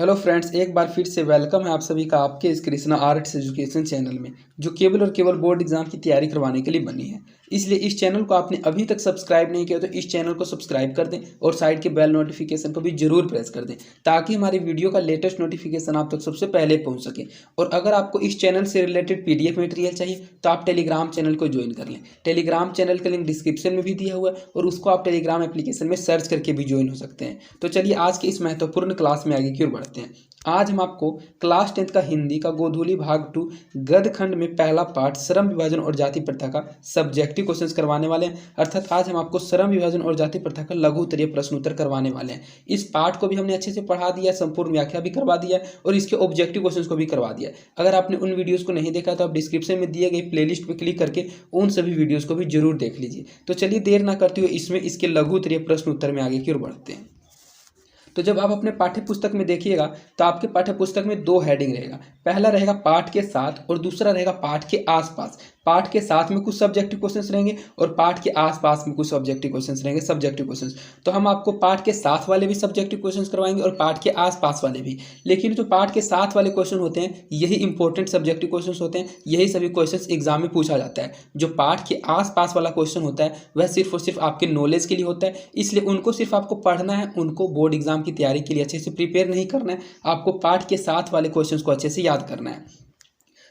Hello friends, एक बार फिर से वेलकम है आप सभी का आपके इस कृष्णा आर्ट्स एजुकेशन चैनल में, जो केवल और केवल बोर्ड एग्जाम की तैयारी करवाने के लिए बनी है। इसलिए इस चैनल को आपने अभी तक सब्सक्राइब नहीं किया तो इस चैनल को सब्सक्राइब कर दें और साइड के बेल नोटिफिकेशन को भी जरूर प्रेस कर दें, ताकि हमारी वीडियो का लेटेस्ट नोटिफिकेशन आप तक सबसे पहले पहुँच सके। और अगर आपको इस चैनल से रिलेटेड PDF मटेरियल चाहिए तो आप टेलीग्राम चैनल को ज्वाइन कर लें। टेलीग्राम चैनल का लिंक डिस्क्रिप्शन में भी दिया हुआ है और उसको आप टेलीग्राम एप्लीकेशन में सर्च करके भी ज्वाइन हो सकते हैं। तो चलिए आज की इस महत्वपूर्ण क्लास में आगे की ओर बढ़ते हैं। आज हम आपको क्लास 10 का हिंदी का गोधूली भाग 2 गद्य खंड में पहला पार्ट श्रम विभाजन और जाति प्रथा का सब्जेक्टिव क्वेश्चंस करवाने वाले हैं। अर्थात आज हम आपको श्रम विभाजन और जाति प्रथा का लघु उत्तरीय प्रश्न उत्तर करवाने वाले हैं। इस पार्ट को भी हमने अच्छे से पढ़ा दिया, संपूर्ण व्याख्या भी करवा दिया और इसके ऑब्जेक्टिव क्वेश्चंस को भी करवा दिया। अगर आपने उन वीडियोज़ को नहीं देखा तो आप डिस्क्रिप्शन में दिए गए प्लेलिस्ट पर क्लिक करके उन सभी वीडियोज़ को भी जरूर देख लीजिए। तो चलिए देर ना करते हुए इसमें इसके लघु उत्तरीय प्रश्न उत्तर में आगे की ओर बढ़ते हैं। तो जब आप अपने पाठ्य पुस्तक में देखिएगा तो आपके पाठ्य पुस्तक में दो हेडिंग रहेगा। पहला रहेगा पाठ के साथ और दूसरा रहेगा पाठ के आसपास। पाठ के साथ में कुछ सब्जेक्टिव क्वेश्चंस रहेंगे और पाठ के आसपास में कुछ ऑब्जेक्टिव क्वेश्चंस रहेंगे, सब्जेक्टिव क्वेश्चंस। तो हम आपको पाठ के साथ वाले भी सब्जेक्टिव क्वेश्चंस करवाएंगे और पाठ के आसपास वाले भी। लेकिन जो पाठ के साथ वाले क्वेश्चन होते हैं यही इंपॉर्टेंट सब्जेक्टिव क्वेश्चंस होते हैं, यही सभी क्वेश्चंस एग्जाम में पूछा जाता है। जो पाठ के आसपास वाला क्वेश्चन होता है वह सिर्फ और सिर्फ आपके नॉलेज के लिए होता है, इसलिए उनको सिर्फ आपको पढ़ना है, उनको बोर्ड एग्जाम की तैयारी के लिए अच्छे से प्रिपेयर नहीं करना है। आपको पाठ के साथ वाले क्वेश्चन को अच्छे से याद करना है।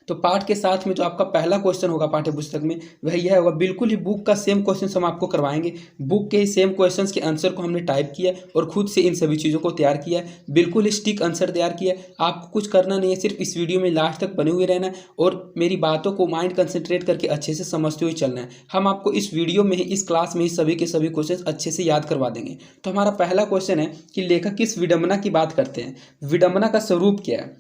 तो पाठ के साथ में जो आपका पहला क्वेश्चन होगा पाठ्य पुस्तक में वह यह होगा, बिल्कुल ही बुक का सेम क्वेश्चन हम आपको करवाएंगे। बुक के ही सेम क्वेश्चंस के आंसर को हमने टाइप किया और खुद से इन सभी चीज़ों को तैयार किया है। बिल्कुल ही स्टिक आंसर तैयार किया है। आपको कुछ करना नहीं है, सिर्फ इस वीडियो में लास्ट तक बने हुए रहना है और मेरी बातों को माइंड कंसंट्रेट करके अच्छे से समझते हुए चलना है। हम आपको इस वीडियो में ही, इस क्लास में ही सभी के सभी क्वेश्चन अच्छे से याद करवा देंगे। तो हमारा पहला क्वेश्चन है कि लेखक किस विडंबना की बात करते हैं, विडंबना का स्वरूप क्या है।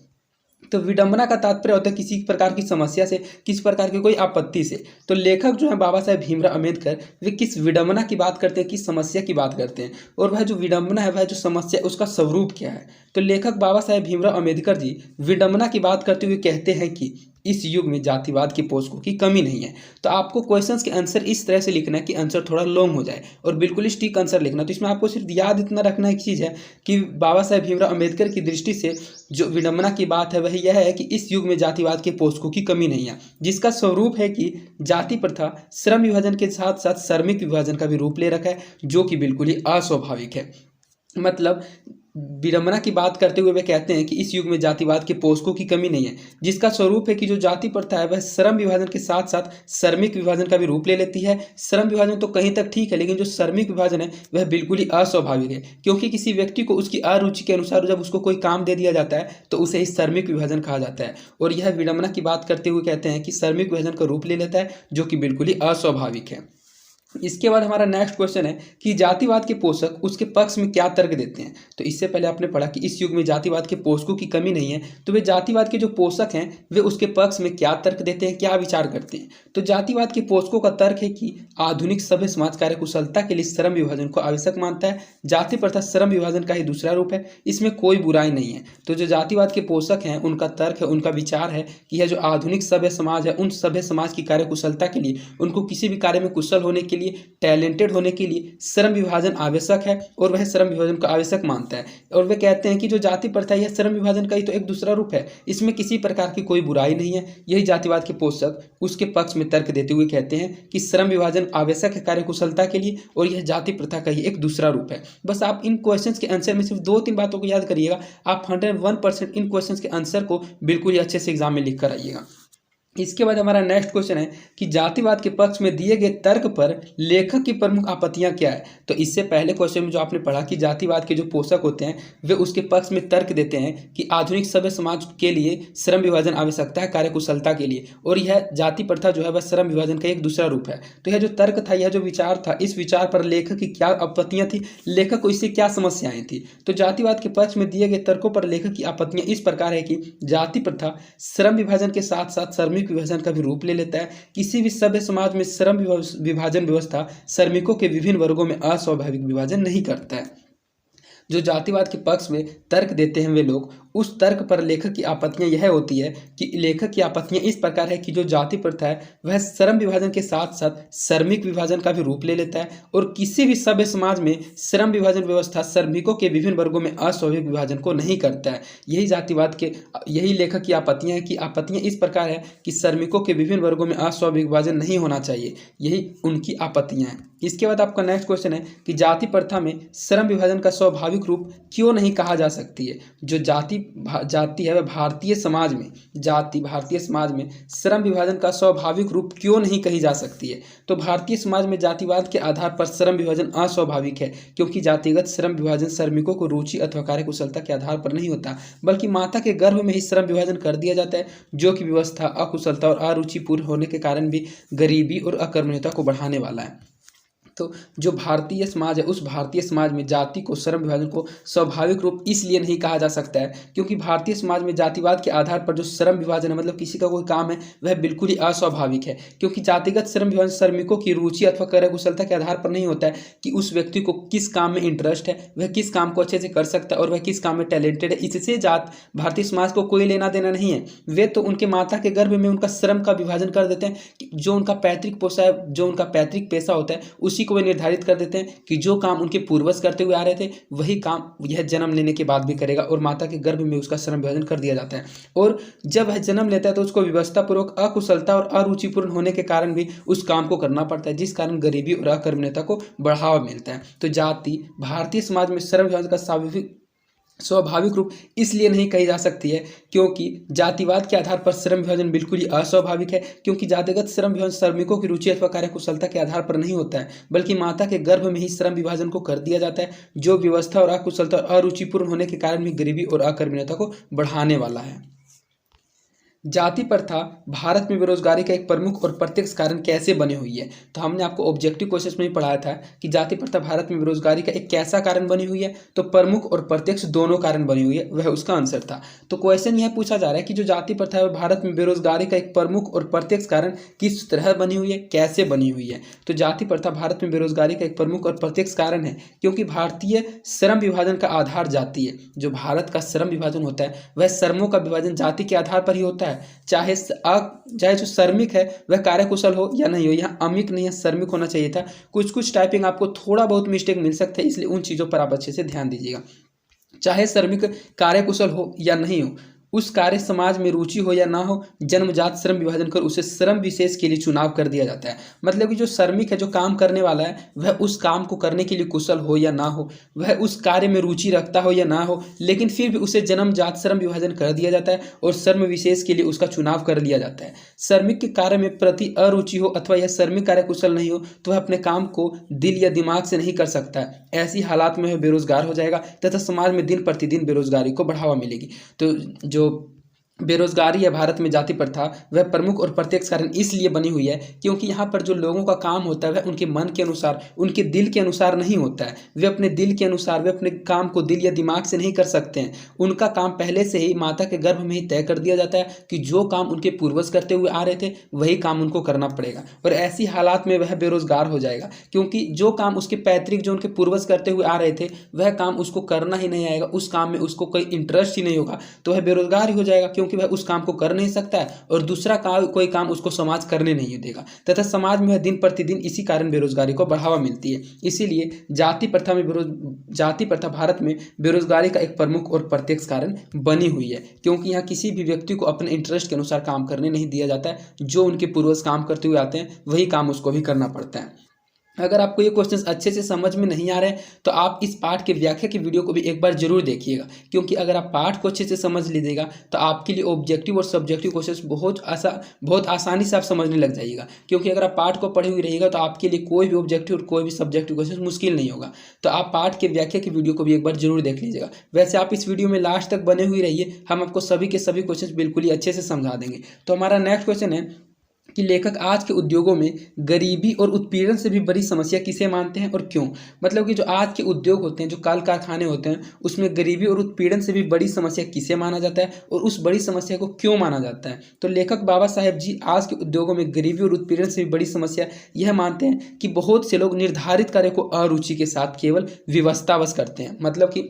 तो विडंबना का तात्पर्य होता है किसी प्रकार की समस्या से, किस प्रकार की कोई आपत्ति से। तो लेखक जो है बाबा साहेब भीमराव अम्बेडकर, वे किस विडंबना की बात करते हैं, किस समस्या की बात करते हैं, और वह जो विडंबना है, वह जो समस्या, उसका स्वरूप क्या है। तो लेखक बाबा साहेब भीमराव अम्बेडकर जी विडंबना की बात करते हुए कहते हैं कि इस युग में जातिवाद की पोषकों की कमी नहीं है। तो आपको क्वेश्चंस के आंसर इस तरह से लिखना है कि आंसर थोड़ा लॉन्ग हो जाए और बिल्कुल ही स्टिक आंसर लिखना। तो इसमें आपको सिर्फ याद इतना रखना एक चीज़ है कि बाबा साहेब भीमराव अम्बेडकर की दृष्टि से जो विडंबना की बात है वह यह है कि इस युग में जातिवाद के पोषकों की कमी नहीं है, जिसका स्वरूप है कि जाति प्रथा श्रम विभाजन के साथ साथ श्रमिक विभाजन का भी रूप ले रखा है, जो कि बिल्कुल ही अस्वाभाविक है। मतलब विडंबना की बात करते हुए वे कहते हैं कि इस युग में जातिवाद के पोषकों की कमी नहीं है, जिसका स्वरूप है कि जो जाति प्रथा है वह श्रम विभाजन के साथ साथ श्रमिक विभाजन का भी रूप ले लेती है। श्रम विभाजन तो कहीं तक ठीक है, लेकिन जो श्रमिक विभाजन है वह बिल्कुल ही अस्वाभाविक है, क्योंकि किसी व्यक्ति को उसकी अरुचि के अनुसार जब उसको कोई काम दे दिया जाता है तो उसे ही श्रमिक विभाजन कहा जाता है। और यह विडंबना की बात करते हुए कहते हैं कि श्रमिक विभाजन का रूप ले लेता है, जो कि बिल्कुल ही अस्वाभाविक है। इसके बाद हमारा नेक्स्ट क्वेश्चन है कि जातिवाद के पोषक उसके पक्ष में क्या तर्क देते हैं। तो इससे पहले आपने पढ़ा कि इस युग में जातिवाद के पोषकों की कमी नहीं है, तो वे जातिवाद के जो पोषक हैं वे उसके पक्ष में क्या तर्क देते हैं, क्या विचार करते हैं। तो जातिवाद के पोषकों का तर्क है कि आधुनिक सभ्य समाज कार्यकुशलता के लिए श्रम विभाजन को आवश्यक मानता है। जाति प्रथा श्रम विभाजन का ही दूसरा रूप है, इसमें कोई बुराई नहीं है। तो जो जातिवाद के पोषक हैं उनका तर्क है, उनका विचार है कि यह जो आधुनिक सभ्य समाज है, उन सभ्य समाज की कार्यकुशलता के लिए, उनको किसी भी कार्य में कुशल होने के लिए, टैलेंटेड होने के लिए श्रम विभाजन आवश्यक है और वह श्रम विभाजन को आवश्यक मानता है। और वे कहते हैं कि जो जाति प्रथा है श्रम विभाजन का ही तो एक दूसरा रूप है, इसमें किसी प्रकार की कोई बुराई नहीं है। यही जातिवाद के पोषक उसके पक्ष में तर्क देते हुए कहते हैं कि श्रम विभाजन आवश्यक है कार्यकुशलता के लिए और यह जाति प्रथा का ही एक दूसरा रूप है। बस आप इन क्वेश्चंस के आंसर में सिर्फ 2-3 बातों को याद करिएगा, आप 101% इन क्वेश्चंस के आंसर को बिल्कुल ही अच्छे से एग्जाम में लिख कर आइएगा। इसके बाद हमारा नेक्स्ट क्वेश्चन है कि जातिवाद के पक्ष में दिए गए तर्क पर लेखक की प्रमुख आपत्तियां क्या है। तो इससे पहले क्वेश्चन में जो आपने पढ़ा कि जातिवाद के जो पोषक होते हैं वे उसके पक्ष में तर्क देते हैं कि आधुनिक सभ्य समाज के लिए श्रम विभाजन आवश्यकता है कार्यकुशलता के लिए, और यह जाति प्रथा जो है वह श्रम विभाजन का एक दूसरा रूप है। तो यह जो तर्क था, यह जो विचार था, इस विचार पर लेखक की क्या आपत्तियां थी, लेखक को इससे क्या समस्याएं थी। तो जातिवाद के पक्ष में दिए गए तर्कों पर लेखक की आपत्तियां इस प्रकार है कि जाति प्रथा श्रम विभाजन के साथ साथ श्रमिक विभाजन का भी रूप ले लेता है। किसी भी सभ्य समाज में श्रम विभाजन व्यवस्था श्रमिकों के विभिन्न वर्गों में अस्वाभाविक विभाजन नहीं करता है। जो जातिवाद के पक्ष में तर्क देते हैं वे लोग, उस तर्क पर लेखक की आपत्तियां यह होती है कि लेखक की आपत्तियां इस प्रकार है कि जो जाति प्रथा है वह श्रम विभाजन के साथ साथ श्रमिक विभाजन का भी रूप ले लेता है और किसी भी सभ्य समाज में श्रम विभाजन व्यवस्था श्रमिकों के विभिन्न वर्गों में अस्वाभाविक विभाजन को नहीं करता है। यही लेखक की आपत्तियां है कि आपत्तियां इस प्रकार है कि श्रमिकों के विभिन्न वर्गों में अस्वाभाविक विभाजन नहीं होना चाहिए, यही उनकी आपत्तियां हैं। इसके बाद आपका नेक्स्ट क्वेश्चन है कि जाति प्रथा में श्रम विभाजन का स्वाभाविक रूप क्यों नहीं कहा जा सकती है। जो जाति है वह भारतीय समाज में श्रम विभाजन का स्वाभाविक रूप क्यों नहीं कही जा सकती है। तो भारतीय समाज में जातिवाद के आधार पर श्रम विभाजन अस्वाभाविक है, क्योंकि जातिगत श्रम विभाजन श्रमिकों को रुचि अथवा कार्यकुशलता के आधार पर नहीं होता, बल्कि माता के गर्भ में ही श्रम विभाजन कर दिया जाता है, जो कि व्यवस्था अकुशलता और अरुचिपूर्ण होने के कारण भी गरीबी और अकर्मण्यता को बढ़ाने वाला है। तो जो भारतीय समाज है उस भारतीय समाज में जाति को श्रम विभाजन को स्वाभाविक रूप इसलिए नहीं कहा जा सकता है क्योंकि भारतीय समाज में जातिवाद के आधार पर जो श्रम विभाजन है, मतलब किसी का कोई काम है, वह बिल्कुल ही अस्वाभाविक है। क्योंकि जातिगत श्रम विभाजन श्रमिकों की रुचि अथवा कार्यकुशलता के आधार पर नहीं होता है कि उस व्यक्ति को किस काम में इंटरेस्ट है, वह किस काम को अच्छे से कर सकता है और वह किस काम में टैलेंटेड है। इससे भारतीय समाज को कोई लेना देना नहीं है। वे तो उनके माता के गर्भ में उनका श्रम का विभाजन कर देते हैं। जो उनका पैतृक पेशा होता है उसी को वे निर्धारित कर देते हैं कि जो काम उनके पूर्वज करते हुए आ रहे थे वही काम यह जन्म लेने के बाद भी करेगा और माता के गर्भ में उसका श्रम विभाजन कर दिया जाता है। और जब वह जन्म लेता है तो उसको व्यवस्थापूर्वक अकुशलता और अरुचिपूर्ण होने के कारण भी उस काम को करना पड़ता है, जिस कारण गरीबी और अकर्मण्यता को बढ़ावा मिलता है। तो जाति भारतीय समाज में श्रम विभाजन का स्वाभाविक रूप इसलिए नहीं कही जा सकती है क्योंकि जातिवाद के आधार पर श्रम विभाजन बिल्कुल ही अस्वाभाविक है। क्योंकि जातिगत श्रम विभाजन श्रमिकों की रुचि अथवा कार्यकुशलता के आधार पर नहीं होता है, बल्कि माता के गर्भ में ही श्रम विभाजन को कर दिया जाता है, जो व्यवस्था और अकुशलता और अरुचिपूर्ण होने के कारण भी गरीबी और अकर्मण्यता को बढ़ाने वाला है। जाति प्रथा भारत में बेरोजगारी का एक प्रमुख और प्रत्यक्ष कारण कैसे बनी हुई है। तो हमने आपको ऑब्जेक्टिव क्वेश्चन में ही पढ़ाया था कि जाति प्रथा भारत में बेरोजगारी का एक कैसा कारण बनी हुई है। तो प्रमुख और प्रत्यक्ष दोनों कारण बनी हुई है, वह उसका आंसर था। तो क्वेश्चन यह पूछा जा रहा है कि जो जाति प्रथा है भारत में बेरोजगारी का एक प्रमुख और प्रत्यक्ष कारण किस तरह बनी हुई है, कैसे बनी हुई है। तो जाति प्रथा भारत में बेरोजगारी का एक प्रमुख और प्रत्यक्ष कारण है क्योंकि भारतीय श्रम विभाजन का आधार जाति है। जो भारत का श्रम विभाजन होता है वह श्रमों का विभाजन जाति के आधार पर ही होता है। चाहे जो श्रमिक है वह कार्यकुशल हो या नहीं हो, यहाँ अमिक नहीं है, श्रमिक होना चाहिए था। कुछ टाइपिंग आपको थोड़ा बहुत मिस्टेक मिल सकता है, इसलिए उन चीज़ों पर आप अच्छे से ध्यान दीजिएगा। चाहे श्रमिक कार्यकुशल हो या नहीं हो, उस कार्य समाज में रुचि हो या ना हो, जन्मजात श्रम विभाजन कर उसे श्रम विशेष के लिए चुनाव कर दिया जाता है। मतलब कि जो श्रमिक है, जो काम करने वाला है, वह उस काम को करने के लिए कुशल हो या ना हो, वह उस कार्य में रुचि रखता हो या ना हो, लेकिन फिर भी उसे जन्मजात श्रम विभाजन कर दिया जाता है और श्रम विशेष के लिए उसका चुनाव कर लिया जाता है। श्रमिक के कार्य में प्रति अरुचि हो अथवा यह श्रमिक कार्य कुशल नहीं हो तो वह अपने काम को दिल या दिमाग से नहीं कर सकता है। ऐसी हालात में वह बेरोजगार हो जाएगा तथा समाज में दिन प्रतिदिन बेरोजगारी को बढ़ावा मिलेगी। तो जो बेरोजगारी है भारत में जाति प्रथा, वह प्रमुख और प्रत्यक्ष कारण इसलिए बनी हुई है क्योंकि यहाँ पर जो लोगों का काम होता है वह उनके मन के अनुसार, उनके दिल के अनुसार नहीं होता है। वे अपने दिल के अनुसार, वे अपने काम को दिल या दिमाग से नहीं कर सकते हैं। उनका काम पहले से ही माता के गर्भ में ही तय कर दिया जाता है कि जो काम उनके पूर्वज करते हुए आ रहे थे वही काम उनको करना पड़ेगा। और ऐसी हालात में वह बेरोजगार हो जाएगा क्योंकि जो काम उसके पैतृक, जो उनके पूर्वज करते हुए आ रहे थे, वह काम उसको करना ही नहीं आएगा, उस काम में उसको कोई इंटरेस्ट ही नहीं होगा, तो वह बेरोजगार ही हो जाएगा क्योंकि वह उस काम को कर नहीं सकता है और दूसरा कोई काम उसको समाज करने नहीं देगा तथा समाज में दिन प्रतिदिन इसी कारण बेरोजगारी को बढ़ावा मिलती है। इसीलिए जाति प्रथा भारत में बेरोजगारी का एक प्रमुख और प्रत्यक्ष कारण बनी हुई है क्योंकि यहाँ किसी भी व्यक्ति को अपने इंटरेस्ट के अनुसार काम करने नहीं दिया जाता है। जो उनके पूर्वज काम करते हुए आते हैं वही काम उसको भी करना पड़ता है। अगर आपको ये क्वेश्चंस अच्छे से समझ में नहीं आ रहे तो आप इस पाठ के व्याख्या की वीडियो को भी एक बार जरूर देखिएगा, क्योंकि अगर आप पाठ को अच्छे से समझ लीजिएगा तो आपके लिए ऑब्जेक्टिव और सब्जेक्टिव क्वेश्चंस बहुत आसानी से आप समझने लग जाइएगा। क्योंकि अगर आप पाठ को पढ़े हुए रहिएगा तो आपके लिए कोई भी ऑब्जेक्टिव और कोई भी सब्जेक्टिव क्वेश्चन मुश्किल नहीं होगा। तो आप पाठ के व्याख्या की वीडियो को भी एक बार जरूर देख लीजिएगा। वैसे आप इस वीडियो में लास्ट तक बने हुए रहिए, हम आपको सभी के सभी क्वेश्चन बिल्कुल ही अच्छे से समझा देंगे। तो हमारा नेक्स्ट क्वेश्चन है कि लेखक आज के उद्योगों में गरीबी और उत्पीड़न से भी बड़ी समस्या किसे मानते हैं और क्यों। मतलब कि जो आज के उद्योग होते हैं, जो कल कारखाने होते हैं, उसमें गरीबी और उत्पीड़न से भी बड़ी समस्या किसे माना जाता है और उस बड़ी समस्या को क्यों माना जाता है। तो लेखक बाबा साहेब जी आज के उद्योगों में गरीबी और उत्पीड़न से भी बड़ी समस्या यह मानते हैं कि बहुत से लोग निर्धारित कार्य को अरुचि के साथ केवल विवशतावश करते हैं। मतलब कि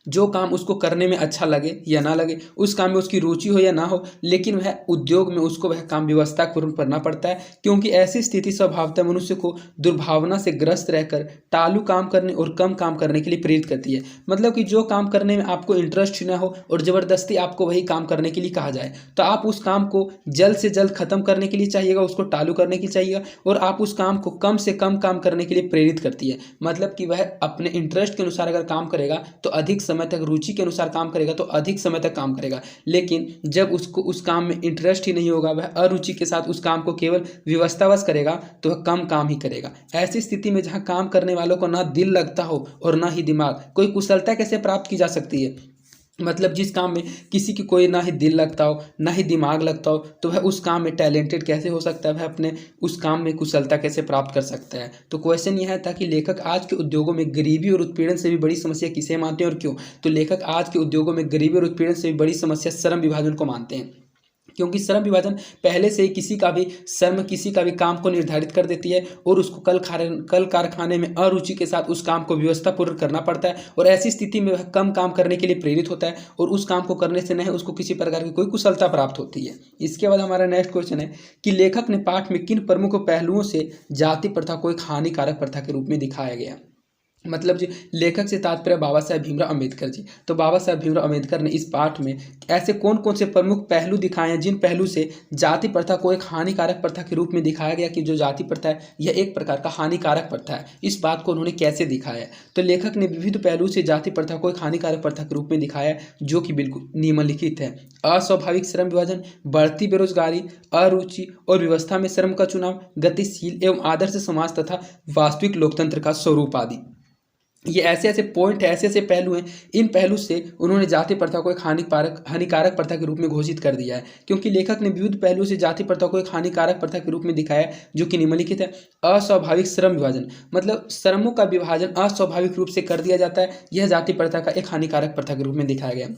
जो काम उसको करने में अच्छा लगे या ना लगे, उस काम में उसकी रुचि हो या ना हो, लेकिन वह उद्योग में उसको वह काम व्यवस्थापूर्ण करना पड़ता है, क्योंकि ऐसी स्थिति स्वभावतः मनुष्य को दुर्भावना से ग्रस्त रहकर टालू काम करने और कम काम करने के लिए प्रेरित करती है। मतलब कि जो काम करने में आपको इंटरेस्ट ही ना हो और ज़बरदस्ती आपको वही काम करने के लिए कहा जाए, तो आप उस काम को जल्द से जल्द खत्म करने के लिए चाहिएगा, उसको टालू करने के लिए चाहिएगा, और आप उस काम को कम से कम काम करने के लिए प्रेरित करती है। मतलब कि वह अपने इंटरेस्ट के अनुसार अगर काम करेगा तो अधिक समय तक, रुचि के अनुसार काम करेगा तो अधिक समय तक काम करेगा, लेकिन जब उसको उस काम में इंटरेस्ट ही नहीं होगा, वह अरुचि के साथ उस काम को केवल व्यवस्थावश करेगा, तो वह कम काम ही करेगा। ऐसी स्थिति में जहाँ काम करने वालों को ना दिल लगता हो और ना ही दिमाग, कोई कुशलता कैसे प्राप्त की जा सकती है? मतलब जिस काम में किसी की कोई ना ही दिल लगता हो ना ही दिमाग लगता हो, तो वह उस काम में टैलेंटेड कैसे हो सकता है, वह अपने उस काम में कुशलता कैसे प्राप्त कर सकता है? तो क्वेश्चन यह था कि लेखक आज के उद्योगों में गरीबी और उत्पीड़न से भी बड़ी समस्या किसे मानते हैं और क्यों? तो लेखक आज के उद्योगों में गरीबी और उत्पीड़न से भी बड़ी समस्या श्रम विभाजन को मानते हैं, क्योंकि श्रम विभाजन पहले से ही किसी का भी काम को निर्धारित कर देती है और उसको कल कारखाने में अरुचि के साथ उस काम को व्यवस्थापूर्वक करना पड़ता है, और ऐसी स्थिति में वह कम काम करने के लिए प्रेरित होता है, और उस काम को करने से नहीं उसको किसी प्रकार की कोई कुशलता प्राप्त होती है। इसके बाद हमारा नेक्स्ट क्वेश्चन है कि लेखक ने पाठ में किन प्रमुख पहलुओं से जाति प्रथा को एक हानिकारक प्रथा के रूप में दिखाया गया? मतलब जी, लेखक से तात्पर्य बाबा साहेब भीमराव अम्बेडकर जी। तो बाबा साहेब भीमराव अम्बेडकर ने इस पाठ में ऐसे कौन कौन से प्रमुख पहलू दिखाए हैं जिन पहलू से जाति प्रथा को एक हानिकारक प्रथा के रूप में दिखाया गया कि जो जाति प्रथा है यह एक प्रकार का हानिकारक प्रथा है। इस बात को उन्होंने कैसे दिखाया है? तो लेखक ने विविध पहलू से जाति प्रथा को एक हानिकारक प्रथा के रूप में दिखाया है, जो कि बिल्कुल निम्नलिखित है। अस्वाभाविक श्रम विभाजन, बढ़ती बेरोजगारी, अरुचि और व्यवस्था में श्रम का चुनाव, गतिशील एवं आदर्श समाज तथा वास्तविक लोकतंत्र का स्वरूप आदि। ये ऐसे ऐसे पॉइंट है, ऐसे ऐसे पहलू हैं, इन पहलू से उन्होंने जाति प्रथा को एक हानिकारक प्रथा के रूप में घोषित कर दिया है, क्योंकि लेखक ने विविध पहलुओं से जाति प्रथा को एक हानिकारक प्रथा के रूप में दिखाया है, जो कि निम्नलिखित है। अस्वाभाविक श्रम विभाजन, मतलब श्रमों का विभाजन अस्वाभाविक रूप से कर दिया जाता है, यह जाति प्रथा का एक हानिकारक प्रथा के रूप में दिखाया गया।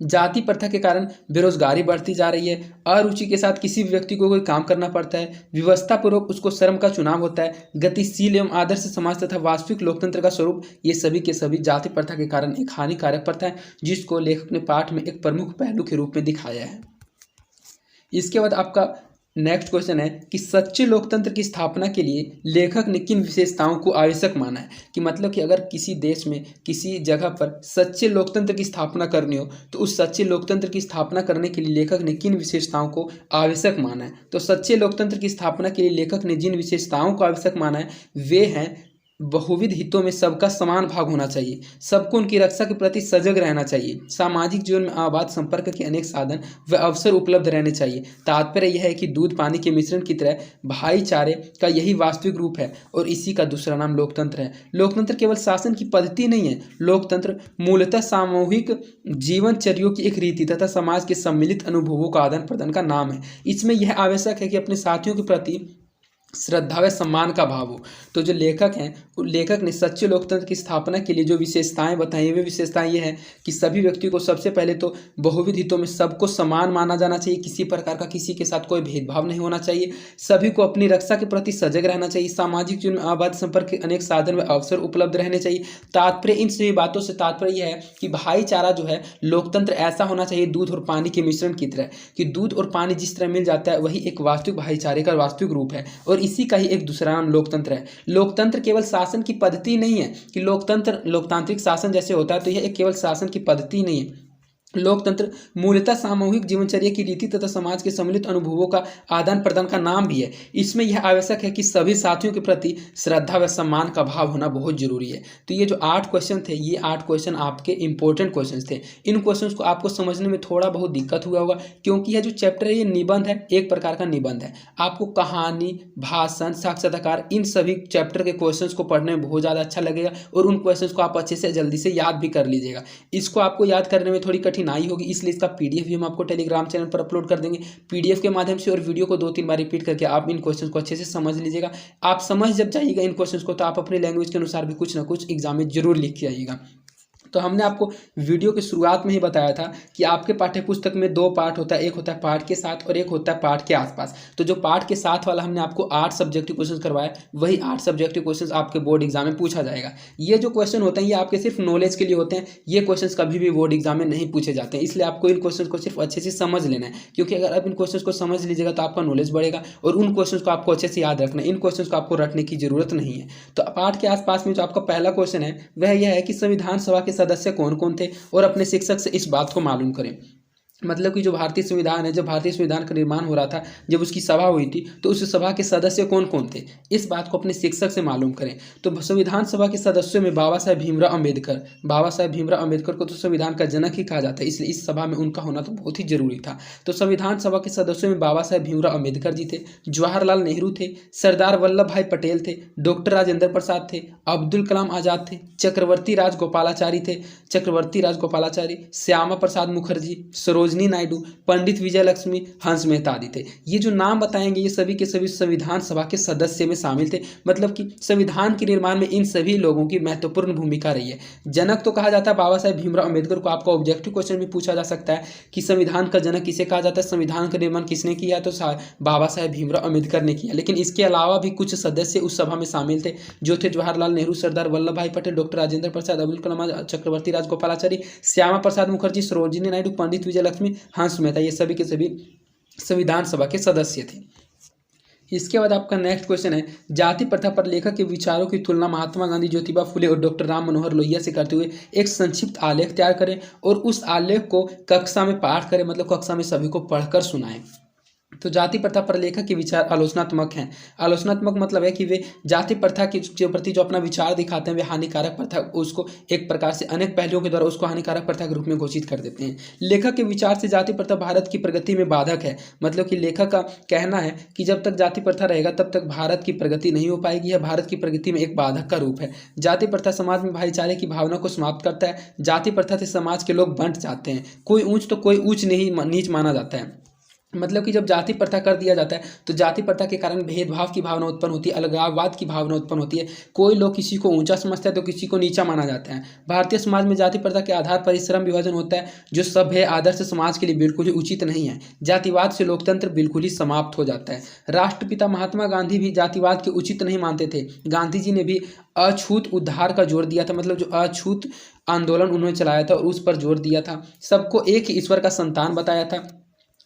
जाति प्रथा के कारण बेरोजगारी बढ़ती जा रही है, अरुचि के साथ किसी भी व्यक्ति को कोई काम करना पड़ता है, व्यवस्थापूर्वक उसको श्रम का चुनाव होता है, गतिशील एवं आदर्श समाज तथा वास्तविक लोकतंत्र का स्वरूप, ये सभी के सभी जाति प्रथा के कारण एक हानिकारक प्रथा है, जिसको लेखक ने पाठ में एक प्रमुख पहलू के रूप में दिखाया है। इसके बाद आपका नेक्स्ट क्वेश्चन है कि सच्चे लोकतंत्र की स्थापना के लिए लेखक ने किन विशेषताओं को आवश्यक माना है? कि मतलब कि अगर किसी देश में किसी जगह पर सच्चे लोकतंत्र की स्थापना करनी हो, तो उस सच्चे लोकतंत्र की स्थापना करने के लिए लेखक ने किन विशेषताओं को आवश्यक माना है? तो सच्चे लोकतंत्र की स्थापना के लिए लेखक ने जिन विशेषताओं को आवश्यक माना है वे हैं: बहुविध हितों में सबका समान भाग होना चाहिए, सबको उनकी रक्षा के प्रति सजग रहना चाहिए, सामाजिक जीवन में आबाद संपर्क के अनेक साधन व अवसर उपलब्ध रहने चाहिए। तात्पर्य यह है कि दूध पानी के मिश्रण की तरह भाईचारे का यही वास्तविक रूप है, और इसी का दूसरा नाम लोकतंत्र है। लोकतंत्र केवल शासन की पद्धति नहीं है, लोकतंत्र मूलतः सामूहिक जीवनचर्याओं की एक रीति तथा समाज के सम्मिलित अनुभवों का आदान प्रदान का नाम है। इसमें यह आवश्यक है कि अपने साथियों के प्रति श्रद्धा व सम्मान का भाव हो। तो जो लेखक हैं, लेखक ने सच्चे लोकतंत्र की स्थापना के लिए जो विशेषताएं बताई, वे विशेषताएं ये हैं कि सभी व्यक्तियों को सबसे पहले तो बहुविध हितों में सबको समान माना जाना चाहिए, किसी प्रकार का किसी के साथ कोई भेदभाव नहीं होना चाहिए, सभी को अपनी रक्षा के प्रति सजग रहना चाहिए, सामाजिक जीवन में आबाद संपर्क के अनेक साधन व अवसर उपलब्ध रहने चाहिए। तात्पर्य इन सभी बातों से तात्पर्य यह है कि भाईचारा जो है, लोकतंत्र ऐसा होना चाहिए दूध और पानी के मिश्रण की तरह, कि दूध और पानी जिस तरह मिल जाता है वही एक वास्तविक भाईचारे का वास्तविक रूप है, और इसी का ही एक दूसरा नाम लोकतंत्र है। लोकतंत्र केवल शासन की पद्धति नहीं है कि लोकतंत्र लोकतांत्रिक शासन जैसे होता है, तो यह एक केवल शासन की पद्धति नहीं है। लोकतंत्र मूलतः सामूहिक जीवनचर्या की रीति तथा समाज के सम्मिलित अनुभवों का आदान प्रदान का नाम भी है। इसमें यह आवश्यक है कि सभी साथियों के प्रति श्रद्धा व सम्मान का भाव होना बहुत जरूरी है। तो ये जो 8 क्वेश्चन थे, ये 8 क्वेश्चन आपके इंपॉर्टेंट क्वेश्चन थे। इन क्वेश्चन को आपको समझने में थोड़ा बहुत दिक्कत हुआ होगा, क्योंकि यह जो चैप्टर है ये निबंध है, एक प्रकार का निबंध है। आपको कहानी, भाषण, साक्षात्कार, इन सभी चैप्टर के क्वेश्चन को पढ़ने में बहुत ज़्यादा अच्छा लगेगा, और उन क्वेश्चन को आप अच्छे से जल्दी से याद भी कर लीजिएगा। इसको आपको याद करने में थोड़ी कठिनाई होगी, इसलिए इसका पीडीएफ भी हम आपको टेलीग्राम चैनल पर अपलोड कर देंगे। पीडीएफ के माध्यम से और वीडियो को 2-3 बार रिपीट करके आप इन क्वेश्चंस को अच्छे से समझ लीजिएगा। आप समझ जब जाइएगा इन क्वेश्चंस को, तो आप अपने लैंग्वेज के अनुसार भी कुछ ना कुछ एग्जाम में जरूर लिख के आइएगा। तो हमने आपको वीडियो की शुरुआत में ही बताया था कि आपके पाठ्य पुस्तक में 2 पार्ट होता है, एक होता है पाठ के साथ और एक होता है पाठ के आसपास। तो जो पाठ के साथ वाला हमने आपको 8 सब्जेक्टिव क्वेश्चन करवाया, वही 8 सब्जेक्टिव क्वेश्चन आपके बोर्ड एग्जाम में पूछा जाएगा। ये जो क्वेश्चन होते हैं ये आपके सिर्फ नॉलेज के लिए होते हैं, ये क्वेश्चन कभी भी बोर्ड एग्जाम में नहीं पूछे जाते हैं, इसलिए आपको इन क्वेश्चन को सिर्फ अच्छे से समझ लेना है, क्योंकि अगर आप इन क्वेश्चन को समझ लीजिएगा तो आपका नॉलेज बढ़ेगा और उन क्वेश्चन को आपको अच्छे से याद रखना है, इन क्वेश्चन को आपको रटने की जरूरत नहीं है। तो पाठ के आसपास में जो आपका पहला क्वेश्चन है वह यह है कि संविधान सभा के सदस्य कौन कौन थे और अपने शिक्षक से इस बात को मालूम करें। मतलब कि जो भारतीय संविधान है, जब भारतीय संविधान का निर्माण हो रहा था, जब उसकी सभा हुई थी, तो उस सभा के सदस्य कौन कौन थे, इस बात को अपने शिक्षक से मालूम करें। तो संविधान सभा के सदस्यों में बाबा साहेब भीमराव अम्बेडकर को तो संविधान का जनक ही कहा जाता है, इसलिए इस सभा में उनका होना तो बहुत ही जरूरी था। तो संविधान सभा के सदस्यों में बाबा साहेब भीमराव अम्बेडकर जी थे, जवाहरलाल नेहरू थे, सरदार वल्लभ भाई पटेल थे, डॉक्टर राजेंद्र प्रसाद थे, अब्दुल कलाम आजाद थे, चक्रवर्ती राजगोपालाचारी, श्यामा प्रसाद मुखर्जी, सरोजनी नायडू, पंडित विजय लक्ष्मी, हंस मेहता आदि थे। ये जो नाम बताएंगे ये सभी के सभी संविधान सभा के सदस्य में शामिल थे। मतलब कि संविधान के निर्माण में इन सभी लोगों की महत्वपूर्ण भूमिका रही है। जनक तो कहा जाता है बाबा साहेब भीमराव अम्बेडकर को। आपका ऑब्जेक्टिव क्वेश्चन भी पूछा जा सकता है कि संविधान का जनक किसे कहा जाता है, संविधान का निर्माण किसने किया, तो बाबा साहेब भीमराव अम्बेडकर ने किया। लेकिन इसके अलावा भी कुछ सदस्य उस सभा में शामिल थे, जो थे जवाहरलाल नेहरू, सरदार वल्लभ भाई पटेल, डॉक्टर राजेंद्र प्रसाद, अब्दुल कलाम, चक्रवर्ती राजगोपालाचारी, श्यामा प्रसाद मुखर्जी, सरोजिनी नायडू, पंडित विजय लक्ष्मी, हंस मेहता, ये सभी के सभी संविधान सभा के सदस्य थे। इसके बाद आपका नेक्स्ट क्वेश्चन है, जाति प्रथा पर लेखक के विचारों की तुलना महात्मा गांधी, ज्योतिबा फुले और डॉक्टर राम मनोहर लोहिया से करते हुए एक संक्षिप्त आलेख तैयार करें और उस आलेख को कक्षा में पाठ करें, मतलब कक्षा में सभी को पढ़कर सुनाएं। तो जाति प्रथा पर लेखक के विचार आलोचनात्मक हैं। आलोचनात्मक मतलब है कि वे जाति प्रथा के प्रति जो अपना विचार दिखाते हैं वे हानिकारक प्रथा, उसको एक प्रकार से अनेक पहलुओं के द्वारा उसको हानिकारक प्रथा के रूप में घोषित कर देते हैं। लेखक के विचार से जाति प्रथा भारत की प्रगति में बाधक है। मतलब कि लेखक का कहना है कि जब तक जाति प्रथा रहेगा तब तक भारत की प्रगति नहीं हो पाएगी, यह भारत की प्रगति में एक बाधक का रूप है। जाति प्रथा समाज में भाईचारे की भावना को समाप्त करता है। जाति प्रथा से समाज के लोग बंट जाते हैं, कोई ऊंच तो कोई ऊंच नहीं नीच माना जाता है। मतलब कि जब जाति प्रथा कर दिया जाता है तो जाति प्रथा के कारण भेदभाव की भावना उत्पन्न होती है, अलगाववाद की भावना उत्पन्न होती है। कोई लोग किसी को ऊंचा समझता है तो किसी को नीचा माना जाता है। भारतीय समाज में जाति प्रथा के आधार पर श्रम विभाजन होता है, जो सभ्य आदर्श समाज के लिए बिल्कुल ही उचित नहीं है। जातिवाद से लोकतंत्र बिल्कुल ही समाप्त हो जाता है। राष्ट्रपिता महात्मा गांधी भी जातिवाद के उचित नहीं मानते थे। गांधी जी ने भी अछूत उद्धार का जोर दिया था, मतलब जो अछूत आंदोलन उन्होंने चलाया था और उस पर जोर दिया था। सबको एक ही ईश्वर का संतान बताया था।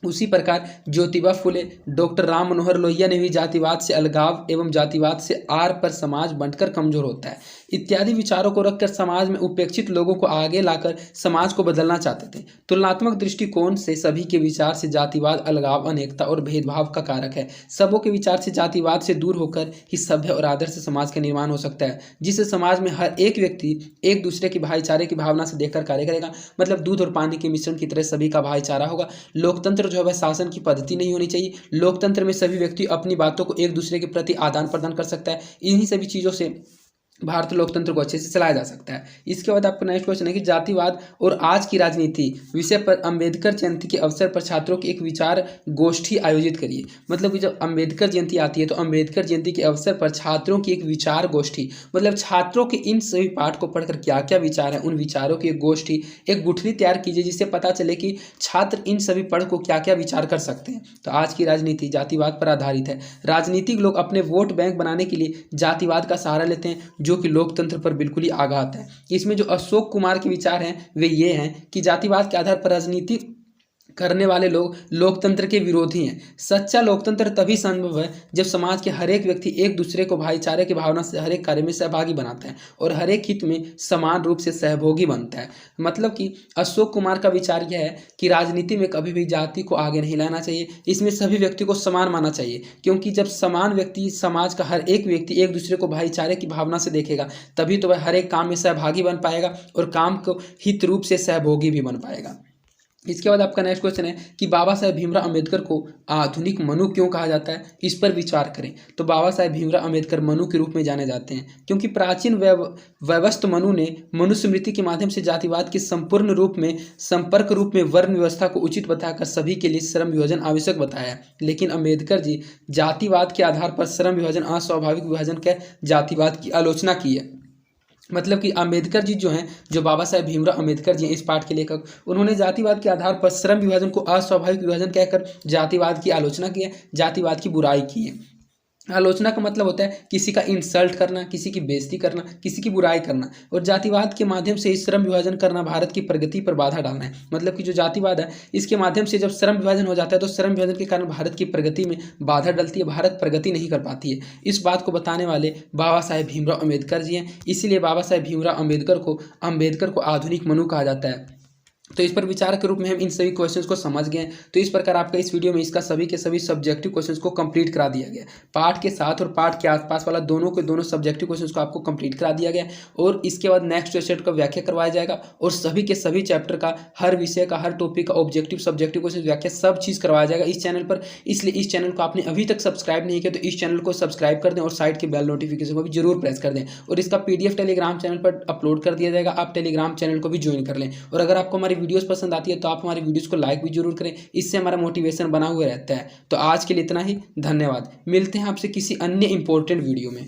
उसी प्रकार ज्योतिबा फुले, डॉक्टर राम मनोहर लोहिया ने भी जातिवाद से अलगाव एवं जातिवाद से आर पर समाज बंटकर कमजोर होता है इत्यादि विचारों को रखकर समाज में उपेक्षित लोगों को आगे लाकर समाज को बदलना चाहते थे। तुलनात्मक दृष्टिकोण से सभी के विचार से जातिवाद अलगाव, अनेकता और भेदभाव का कारक है। सबों के विचार से जातिवाद से दूर होकर ही सभ्य और आदर्श समाज का निर्माण हो सकता है, जिससे समाज में हर एक व्यक्ति एक दूसरे की भाईचारे की भावना से देखकर कार्य करेगा। मतलब दूध और पानी के मिश्रण की तरह सभी का भाईचारा होगा। लोकतंत्र जो है वह शासन की पद्धति नहीं होनी चाहिए। लोकतंत्र में सभी व्यक्ति अपनी बातों को एक दूसरे के प्रति आदान प्रदान कर सकता है। इन्हीं सभी चीज़ों से भारतीय लोकतंत्र को अच्छे से चलाया जा सकता है। इसके बाद आपका नेक्स्ट क्वेश्चन है कि जातिवाद और आज की राजनीति विषय पर अंबेडकर जयंती के अवसर पर छात्रों की एक विचार गोष्ठी आयोजित करिए। मतलब कि जब अंबेडकर जयंती आती है तो अंबेडकर जयंती के अवसर पर छात्रों की एक विचार गोष्ठी, मतलब छात्रों के इन सभी पाठ को पढ़कर क्या क्या विचार है उन विचारों की एक गोष्ठी, एक गुठली तैयार कीजिए, जिससे पता चले कि छात्र इन सभी पढ़ को क्या क्या विचार कर सकते हैं। तो आज की राजनीति जातिवाद पर आधारित है। राजनीतिक लोग अपने वोट बैंक बनाने के लिए जातिवाद का सहारा लेते हैं, जो कि लोकतंत्र पर बिल्कुल ही आघात है। इसमें जो अशोक कुमार के विचार हैं वे ये हैं कि जातिवाद के आधार पर राजनीति करने वाले लोग लोकतंत्र के विरोधी हैं। सच्चा लोकतंत्र तभी संभव है जब समाज के हर एक व्यक्ति एक दूसरे को भाईचारे की भावना से हर एक कार्य में सहभागी बनाता है और हर एक हित में समान रूप से सहभोगी बनता है। मतलब कि अशोक कुमार का विचार यह है कि राजनीति में कभी भी जाति को आगे नहीं लाना चाहिए, इसमें सभी व्यक्ति को समान मानना चाहिए, क्योंकि जब समान व्यक्ति, समाज का हर एक व्यक्ति एक दूसरे को भाईचारे की भावना से देखेगा तभी तो वह हर एक काम में सहभागी बन पाएगा और काम को हित रूप से सहभोगी भी बन पाएगा। इसके बाद आपका नेक्स्ट क्वेश्चन है कि बाबा साहेब भीमराव अम्बेडकर को आधुनिक मनु क्यों कहा जाता है, इस पर विचार करें। तो बाबा साहेब भीमराव अम्बेडकर मनु के रूप में जाने जाते हैं क्योंकि प्राचीन व्यवस्थ मनु ने मनुस्मृति के माध्यम से जातिवाद के संपूर्ण रूप में संपर्क रूप में वर्ण व्यवस्था को उचित बताकर सभी के लिए श्रम विभाजन आवश्यक बताया। लेकिन अम्बेडकर जी जातिवाद के आधार पर श्रम विभाजन, अस्वाभाविक विभाजन के जातिवाद की आलोचना की है। मतलब कि अम्बेडकर जी जो हैं, जो बाबा साहेब भीमराव अम्बेडकर जी हैं इस पाठ के लेखक, उन्होंने जातिवाद के आधार पर श्रम विभाजन को अस्वाभाविक विभाजन कहकर जातिवाद की आलोचना की है, जातिवाद की बुराई की है। आलोचना का मतलब होता है किसी का इंसल्ट करना, किसी की बेइज्जती करना, किसी की बुराई करना। और जातिवाद के माध्यम से इस श्रम विभाजन करना भारत की प्रगति पर बाधा डालना है। मतलब कि जो जातिवाद है इसके माध्यम से जब श्रम विभाजन हो जाता है तो श्रम विभाजन के कारण भारत की प्रगति में बाधा डलती है, भारत प्रगति नहीं कर पाती है। इस बात को बताने वाले बाबा साहेब भीमराव अम्बेडकर जी हैं, इसीलिए बाबा साहेब भीमराव अम्बेडकर को आधुनिक मनु कहा जाता है। तो इस पर विचार के रूप में हम इन सभी क्वेश्चंस को समझ गए। तो इस प्रकार आपका इस वीडियो में इसका सभी के सभी सब्जेक्टिव क्वेश्चंस को कंप्लीट करा दिया गया। पार्ट के साथ और पार्ट के आसपास वाला दोनों के दोनों सब्जेक्टिव क्वेश्चंस को आपको कंप्लीट करा दिया गया और इसके बाद नेक्स्ट सेट का व्याख्या करवाया जाएगा और सभी के सभी चैप्टर का, हर विषय का, हर टॉपिक का ऑब्जेक्टिव, सब्जेक्टिव क्वेश्चन, व्याख्या सब चीज़ करवाया जाएगा इस चैनल पर। इसलिए इस चैनल को आपने अभी तक सब्सक्राइब नहीं किया तो इस चैनल को सब्सक्राइब कर दें और साइड के बेल नोटिफिकेशन को भी जरूर प्रेस कर दें। और इसका PDF टेलीग्राम चैनल पर अपलोड कर दिया जाएगा, आप टेलीग्राम चैनल को भी ज्वाइन कर लें। और अगर आपको हमारी वीडियोस पसंद आती है तो आप हमारे वीडियोस को लाइक भी जरूर करें, इससे हमारा मोटिवेशन बना हुआ रहता है। तो आज के लिए इतना ही, धन्यवाद। मिलते हैं आपसे किसी अन्य इंपॉर्टेंट वीडियो में।